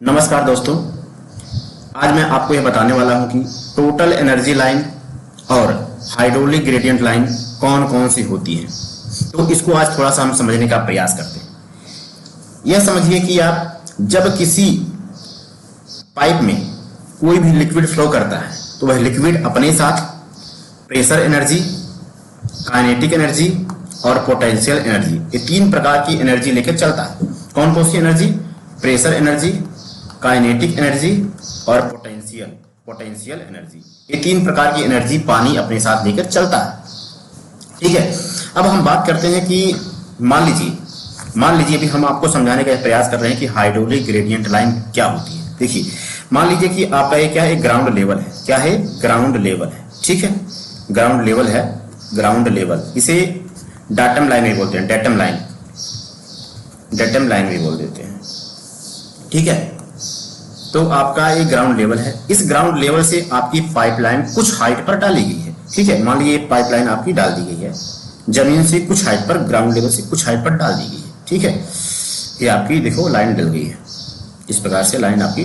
नमस्कार दोस्तों, आज मैं आपको यह बताने वाला हूं कि टोटल एनर्जी लाइन और हाइड्रोलिक ग्रेडियंट लाइन कौन कौन सी होती है। तो इसको आज थोड़ा सा हम समझने का प्रयास करते हैं। यह समझिए कि आप जब किसी पाइप में कोई भी लिक्विड फ्लो करता है तो वह लिक्विड अपने साथ प्रेशर एनर्जी, काइनेटिक एनर्जी और पोटेंशियल एनर्जी, ये तीन प्रकार की एनर्जी लेकर चलता है। कौन कौन सी energy? Pressure energy, kinetic energy और पोटेंशियल एनर्जी, ये तीन प्रकार की एनर्जी पानी अपने साथ लेकर चलता है। ठीक है, अब हम बात करते हैं कि मान लीजिए अभी हम आपको समझाने का प्रयास कर रहे हैं कि हाइड्रोलिक ग्रेडियंट लाइन क्या होती है। देखिए, मान लीजिए कि आपका ये क्या है, ग्राउंड लेवल है। क्या है? ग्राउंड लेवल है। ठीक है, ग्राउंड लेवल है, ग्राउंड लेवल, इसे डाटम लाइन भी बोलते हैं, डेटम लाइन भी बोल देते हैं। ठीक है, तो आपका ये ग्राउंड लेवल है। इस ग्राउंड लेवल से आपकी पाइपलाइन कुछ हाइट पर डाली गई है। ठीक है, मान लीजिए पाइपलाइन आपकी डाल दी गई है जमीन से कुछ हाइट पर, ग्राउंड लेवल से कुछ हाइट पर डाल दी गई है। ठीक है, ये आपकी देखो लाइन डल गई है, इस प्रकार से लाइन आपकी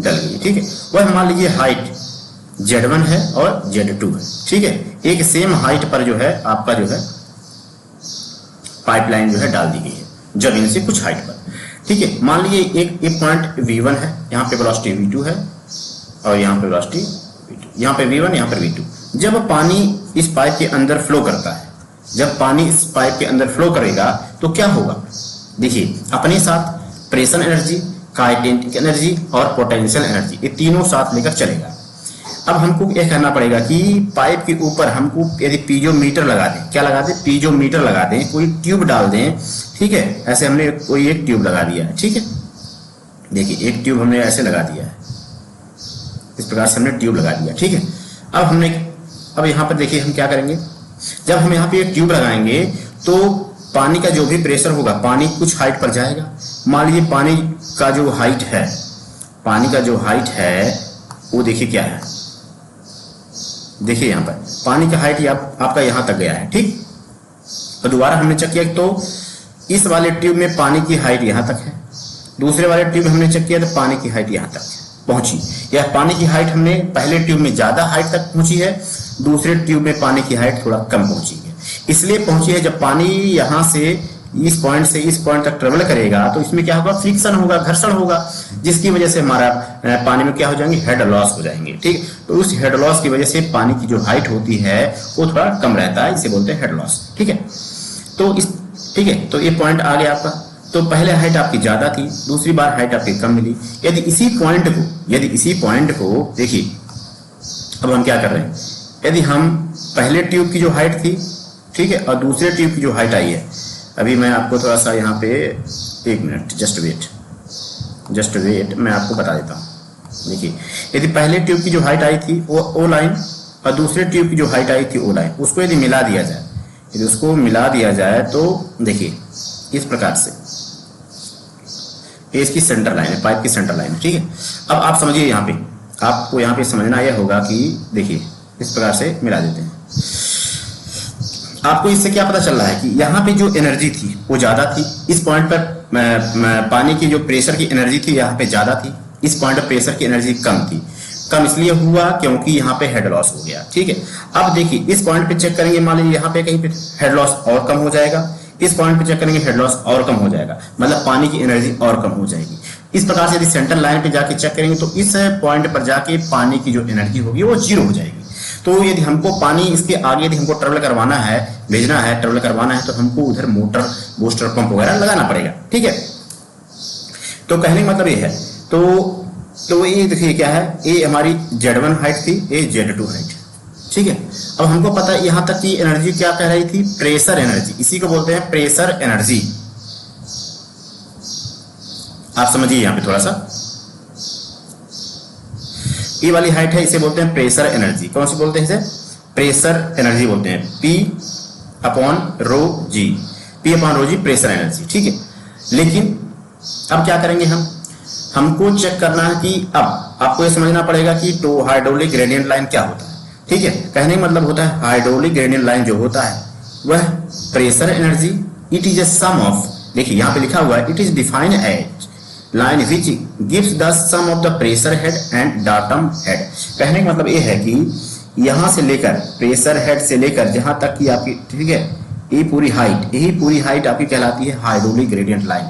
डल गई है। ठीक है, वह मान लीजिए हाइट Z1 है और Z2 है। ठीक है, एक सेम हाइट पर जो है आपका जो है पाइपलाइन जो है डाल दी गई है जमीन से कुछ हाइट पर। ठीक है, मान लीजिए एक पॉइंट V1 है, यहाँ पे वेलोसिटी V2 है और यहाँ पे वेलोसिटी V2, यहाँ पे V1, यहाँ पर V2। जब पानी इस पाइप के अंदर फ्लो करता है, जब पानी इस पाइप के अंदर फ्लो करेगा तो क्या होगा? देखिए, अपने साथ प्रेशर एनर्जी, काइनेटिक एनर्जी और पोटेंशियल एनर्जी, ये तीनों साथ लेकर चलेगा। अब हमको यह करना पड़ेगा कि पाइप के ऊपर हमको यदि पीजोमीटर लगा दें, क्या लगा दें? पीजोमीटर लगा दें, कोई ट्यूब डाल दें। ठीक है, ऐसे हमने कोई एक ट्यूब लगा दिया है। ठीक है, देखिए एक ट्यूब हमने ऐसे लगा दिया है, इस प्रकार से हमने ट्यूब लगा दिया। ठीक है, अब यहाँ पर देखिए हम क्या करेंगे, जब हम यहाँ पे एक ट्यूब लगाएंगे तो पानी का जो भी प्रेशर होगा, पानी कुछ हाइट पर जाएगा। मान लीजिए पानी का जो हाइट है वो देखिए क्या है, देखिए यहाँ पर पानी का हाइट आपका यहाँ तक गया है। ठीक, तो दोबारा हमने चेक किया तो इस वाले ट्यूब में पानी की हाइट यहाँ तक है, दूसरे वाले ट्यूब में हमने चेक किया तो पानी की हाइट यहाँ तक पहुंची। यह पानी की हाइट हमने पहले ट्यूब में ज्यादा हाइट तक पहुंची है, दूसरे ट्यूब में पानी की हाइट थोड़ा कम पहुंची है। इसलिए पहुंची है, जब पानी यहाँ से इस पॉइंट से इस पॉइंट तक ट्रेवल करेगा तो इसमें क्या होगा? फ्रिक्शन होगा, घर्षण होगा, जिसकी वजह से हमारा पानी में क्या हो जाएंगे? हेड लॉस हो जाएंगे। ठीक, तो उस हेड लॉस की वजह से पानी की जो हाइट होती है वो थोड़ा कम रहता है, इसे बोलते हैं हेड लॉस। ठीक है, तो ये पॉइंट आ गया आपका। तो पहले हाइट आपकी ज्यादा थी, दूसरी बार हाइट आपकी कम मिली। यदि इसी पॉइंट को देखिए, अब हम क्या कर रहे हैं, यदि हम पहले ट्यूब की जो हाइट थी, ठीक है, और दूसरे ट्यूब की जो हाइट आई है, अभी मैं आपको थोड़ा सा यहाँ पे एक मिनट जस्ट वेट, मैं आपको बता देता हूँ। देखिए, यदि पहले ट्यूब की जो हाइट आई थी वो ओ लाइन और दूसरे ट्यूब की जो हाइट आई थी ओ लाइन, उसको यदि मिला दिया जाए तो देखिए इस प्रकार से ये इसकी सेंटर लाइन है, पाइप की सेंटर लाइन है। ठीक है, अब आप समझिए, यहाँ पे आपको यहाँ पे समझना यह होगा कि देखिए इस प्रकार से मिला देते हैं। आपको इससे क्या पता चल रहा है कि यहाँ पे जो एनर्जी थी वो ज्यादा थी, इस पॉइंट पर पानी की जो प्रेशर की एनर्जी थी यहाँ पे ज्यादा थी, इस पॉइंट पर प्रेशर की एनर्जी कम थी। कम इसलिए हुआ क्योंकि यहाँ पे हेड लॉस हो गया। ठीक है, अब देखिए इस पॉइंट पे चेक करेंगे, मान लीजिए यहाँ पे कहीं पे हेड लॉस और कम हो जाएगा, इस पॉइंट पे चेक करेंगे हेड लॉस और कम हो जाएगा, मतलब पानी की एनर्जी और कम हो जाएगी। इस प्रकार से यदि सेंटर लाइन पे जाके चेक करेंगे तो इस पॉइंट पर जाके पानी की जो एनर्जी होगी वो 0 हो जाएगी। तो यदि हमको पानी इसके आगे यदि हमको ट्रेवल करवाना है, तो हमको उधर मोटर, बूस्टर पंप वगैरह लगाना पड़ेगा। ठीक है, तो कहने का मतलब ये है, तो ये देखिए क्या है, ये हमारी Z1 हाइट थी, ये Z2 हाइट। ठीक है, अब हमको पता है यहाँ तक की एनर्जी क्या कह रही थी? प्रेशर एनर्जी, इसी को बोलते हैं प्रेशर एनर्जी। आप समझिए यहाँ पे थोड़ा सा, ये वाली हाइट है, इसे बोलते हैं प्रेशर एनर्जी। कौन सी बोलते हैं इसे? प्रेशर एनर्जी बोलते हैं, P अपॉन रो जी प्रेशर एनर्जी। ठीक है, लेकिन अब क्या करेंगे, हमको चेक करना है कि अब आपको ये समझना पड़ेगा कि तो हाइड्रोलिक ग्रेडियंट लाइन क्या होता है। ठीक है, कहने का मतलब होता है हाइड्रोलिक ग्रेडियंट लाइन जो होता है वह pressure energy, it is a sum of, देखिए यहाँ पे लिखा हुआ है, it is defined as line which gives the sum of the pressure head and datum head. कहने का मतलब ये है कि यहां से लेकर प्रेशर हेड से लेकर जहां तक की आपकी, ठीक है, ये पूरी हाइट, यही पूरी हाइट आपकी कहलाती है हाइड्रोलिक ग्रेडियंट लाइन।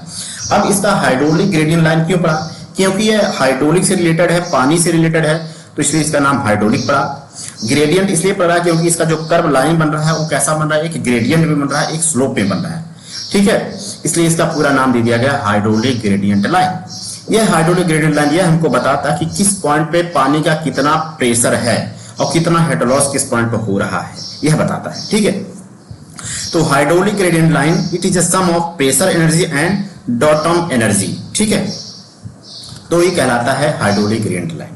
अब इसका हाइड्रोलिक ग्रेडियंट लाइन क्यों पड़ा? क्योंकि ये हाइड्रोलिक से रिलेटेड है, पानी से रिलेटेड है, तो इसलिए इसका नाम हाइड्रोलिक पड़ा। ग्रेडियंट इसलिए पड़ा क्योंकि इसका जो कर्व लाइन बन रहा है वो कैसा बन रहा है, एक ग्रेडियंट में बन रहा है, एक स्लोप में बन रहा है, ठीक है, इसलिए इसका पूरा नाम दे दिया गया हाइड्रोलिक ग्रेडियंट लाइन। यह हाइड्रोलिक ग्रेडियंट लाइन यह हमको बताता है कि किस पॉइंट पे पानी का कितना प्रेशर है और कितना हेड लॉस किस पॉइंट पे हो रहा है, यह बताता है, ठीक है। तो hydraulic gradient line it is a sum of pressure energy and datum energy, ठीक है, तो ये कहलाता है हाइड्रोलिक ग्रेडियंट लाइन।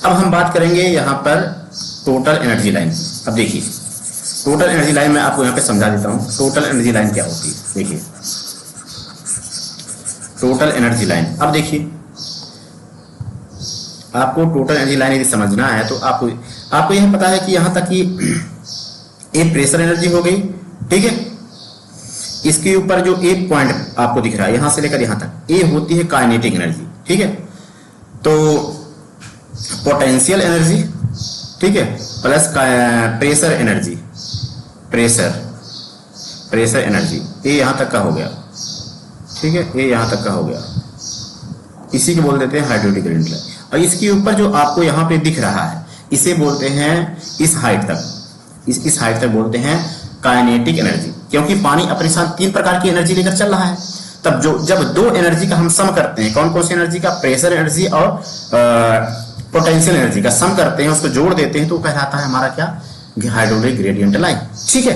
अब हम बात करेंगे यहां पर टोटल एनर्जी लाइन। अब देखिए टोटल एनर्जी लाइन मैं आपको यहां पे समझा देता हूं, टोटल एनर्जी लाइन क्या होती है। देखिए टोटल एनर्जी लाइन, अब देखिए आपको टोटल एनर्जी लाइन यदि समझना है तो आपको यह पता है कि यहां तक कि ये प्रेशर एनर्जी हो गई, ठीक है, इसके ऊपर जो एक पॉइंट आपको दिख रहा है यहां से लेकर यहां तक, ये होती है काइनेटिक एनर्जी, ठीक है। तो पोटेंशियल एनर्जी, ठीक है, plus pressure energy, pressure energy, ये यहां तक का हो गया, ठीक है, ये यहां तक का हो गया, इसी को बोल देते हैं हाइड्रोलिक ग्रेडियंट लाइन। और इसके ऊपर जो आपको यहां पे दिख रहा है इसे बोलते हैं इस हाइट तक, इस हाइट तक बोलते हैं काइनेटिक एनर्जी, क्योंकि पानी अपने साथ 3 प्रकार की एनर्जी लेकर चल रहा है। तब जब 2 एनर्जी का हम सम करते हैं, कौन कौन सी एनर्जी का, प्रेशर एनर्जी और पोटेंशियल एनर्जी का सम करते हैं, उसको जोड़ देते हैं, तो कहलाता है हमारा क्या, हाइड्रोलिक ग्रेडियंट लाइन, ठीक है।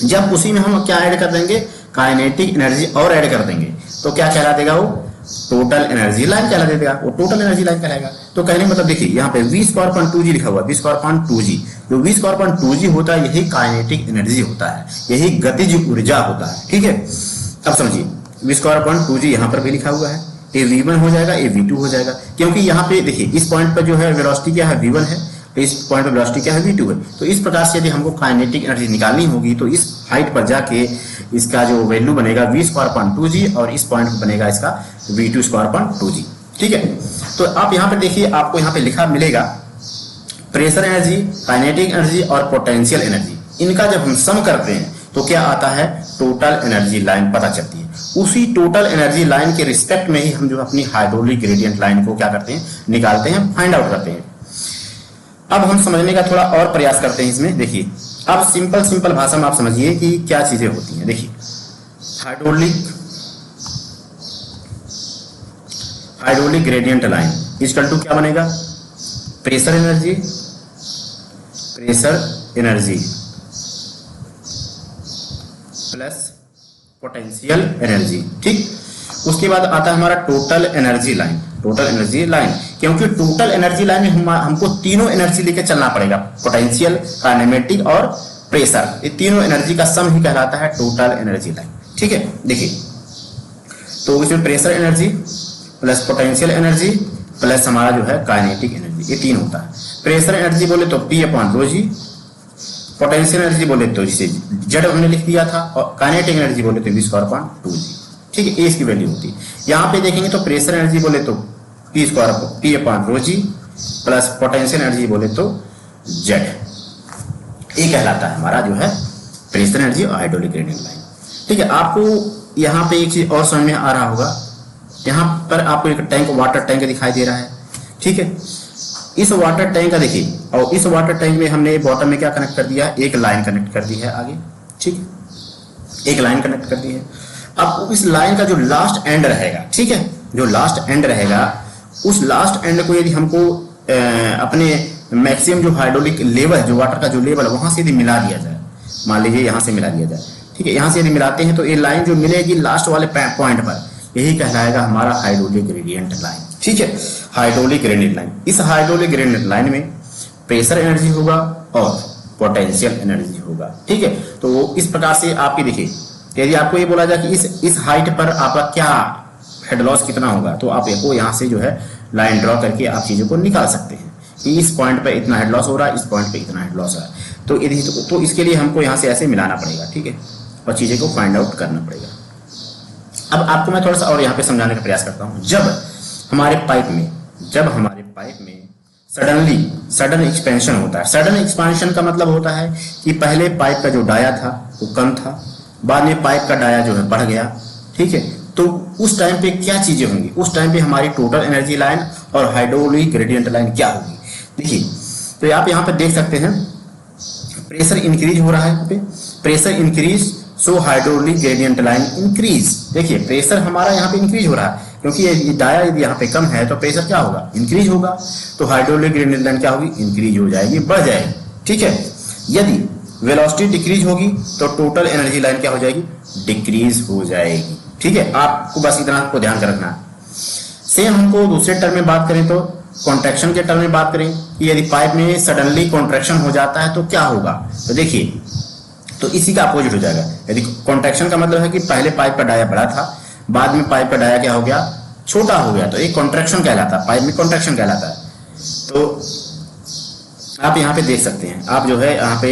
जब उसी में हम क्या ऐड कर देंगे, काइनेटिक एनर्जी और ऐड कर देंगे, तो क्या कहला देगा, वो टोटल एनर्जी लाइन कहला देगा, वो टोटल एनर्जी लाइन कहलाएगा। तो कहने मतलब देखिए यहाँ पे v²2g लिखा हुआ है, v²2g, जो v²2g होता है यही काइनेटिक एनर्जी होता है, यही गतिज ऊर्जा होता है, ठीक है। अब समझिए v²2g यहाँ पर भी लिखा हुआ है, ये v1 हो जाएगा, ये v2 हो जाएगा, क्योंकि यहाँ पे देखिए इस पॉइंट पर जो है वेलोसिटी क्या है, v1 है, इस पॉइंट पर वेलोसिटी क्या है, v2 है। तो इस प्रकार से यदि हमको काइनेटिक एनर्जी निकालनी होगी तो इस हाइट पर जाके इसका जो वैल्यू बनेगा v²2g और इस पॉइंट पर बनेगा इसका v2²2g, ठीक है। तो आप यहाँ पे देखिए, आपको यहाँ पे लिखा मिलेगा प्रेशर एनर्जी, काइनेटिक एनर्जी और पोटेंशियल एनर्जी, इनका जब हम सम करते हैं तो क्या आता है, टोटल एनर्जी लाइन पता चलती है। उसी टोटल एनर्जी लाइन के रिस्पेक्ट में ही हम जो अपनी हाइड्रोलिक ग्रेडियंट लाइन को क्या करते हैं, निकालते हैं, फाइंड आउट करते हैं। अब हम समझने का थोड़ा और प्रयास करते हैं इसमें। देखिए अब सिंपल भाषा में आप समझिए कि क्या चीजें होती हैं। देखिए hydraulic gradient line equal to क्या बनेगा, pressure energy plus potential energy, ठीक। उसके बाद आता है हमारा टोटल एनर्जी लाइन, क्योंकि टोटल एनर्जी लाइन में हमको तीनों एनर्जी लेके चलना पड़ेगा, पोटेंशियल, काइनेमेटिक और प्रेशर, ये तीनों एनर्जी का सम ही कहलाता है टोटल एनर्जी लाइन, ठीक है। देखिए तो इसमें pressure energy plus potential energy plus हमारा जो है काइनेटिक एनर्जी, ये 3 होता है। प्रेशर एनर्जी बोले तो P/ρg, पोटेंशियल एनर्जी बोले तो इसे जेड हमने लिख दिया था, और काइनेटिक एनर्जी बोले तो v²2g, ठीक है, इसकी वैल्यू होती है। यहाँ पे देखेंगे तो प्रेशर एनर्जी बोले तो P/ρg प्लस पोटेंशियल एनर्जी बोले तो जेड, ये कहलाता है हमारा जो है प्रेशर एनर्जी और हाइड्रोलिक ग्रेडियंट लाइन, ठीक है। आपको यहाँ पे एक चीज और समझ में आ रहा होगा, यहाँ पर आपको एक टैंक, वाटर टैंक दिखाई दे रहा है, ठीक है। इस वाटर टैंक का देखिए, और इस वाटर टैंक में हमने बॉटम में क्या कनेक्ट कर दिया है, एक लाइन कनेक्ट कर दी है आगे, ठीक, एक लाइन कनेक्ट कर दी है। अब इस लाइन का जो लास्ट एंड रहेगा, ठीक है, जो लास्ट एंड रहेगा, उस लास्ट एंड को यदि हमको अपने मैक्सिमम जो हाइड्रोलिक लेवल, जो वाटर का जो लेवल है वहां से यदि मिला दिया जाए, मान लीजिए यहां से मिला दिया जाए, ठीक है, यहां से यदि मिलाते हैं तो ये लाइन जो मिलेगी लास्ट वाले पॉइंट पर, यही कहलाएगा हमारा हाइड्रोलिक ग्रेडियंट लाइन, ठीक है, हाइड्रोलिक ग्रेडियंट लाइन। इस हाइड्रोलिक ग्रेडियंट लाइन में प्रेशर एनर्जी होगा और पोटेंशियल एनर्जी होगा, ठीक है। तो इस प्रकार से आपकी देखिए, यदि आपको ये बोला जाए कि इस हाइट पर आपका क्या हेड लॉस कितना होगा, तो आप को यहाँ से जो है लाइन ड्रॉ करके आप चीजों को निकाल सकते हैं कि इस पॉइंट पे इतना हेड लॉस हो रहा है, इस पॉइंट पे इतना हेड लॉस हो रहा है। तो यदि तो इसके लिए हमको यहाँ से ऐसे मिलाना पड़ेगा, ठीक है, और चीजें को फाइंड आउट करना पड़ेगा। अब आपको मैं थोड़ा सा और यहाँ पे समझाने का प्रयास करता हूँ। जब हमारे पाइप में सडन एक्सपेंशन होता है। सडन एक्सपेंशन का मतलब होता है कि पहले पाइप का जो डाया था वो कम था, बाद में पाइप का डाया जो है बढ़ गया, ठीक है। तो उस टाइम पे क्या चीजें होंगी, उस टाइम पे हमारी टोटल एनर्जी लाइन और हाइड्रोलिक ग्रेडियंट लाइन क्या होगी। देखिए, तो आप यहाँ पे देख सकते हैं प्रेशर इंक्रीज हो रहा है, यहाँ पे pressure increase, so hydraulic gradient line increase. देखिए प्रेशर हमारा यहाँ पे इंक्रीज हो रहा है, क्योंकि ये डाया यदि यहाँ पे कम है तो प्रेशर क्या होगा, इंक्रीज होगा, तो हाइड्रोलिक ग्रेडियंट लाइन क्या होगी, इंक्रीज हो जाएगी, बढ़ जाएगी, ठीक है। यदि वेलोसिटी डिक्रीज होगी तो टोटल एनर्जी लाइन क्या हो जाएगी, डिक्रीज हो जाएगी, ठीक है। आपको बस इतना को ध्यान रखना है। सेम हमको दूसरे टर्म में बात करें तो कॉन्ट्रैक्शन के टर्म में बात करें कि यदि पाइप में सडनली कॉन्ट्रैक्शन हो जाता है तो क्या होगा, तो देखिए, तो इसी का अपोजिट हो जाएगा। यदि कॉन्ट्रैक्शन का मतलब है कि पहले पाइप का डाया बड़ा था, बाद में पाइप का डाया क्या हो गया, छोटा हो गया, तो एक कॉन्ट्रैक्शन कहलाता है, पाइप में कॉन्ट्रैक्शन कहलाता है। तो आप यहाँ पे देख सकते हैं, आप जो है यहाँ पे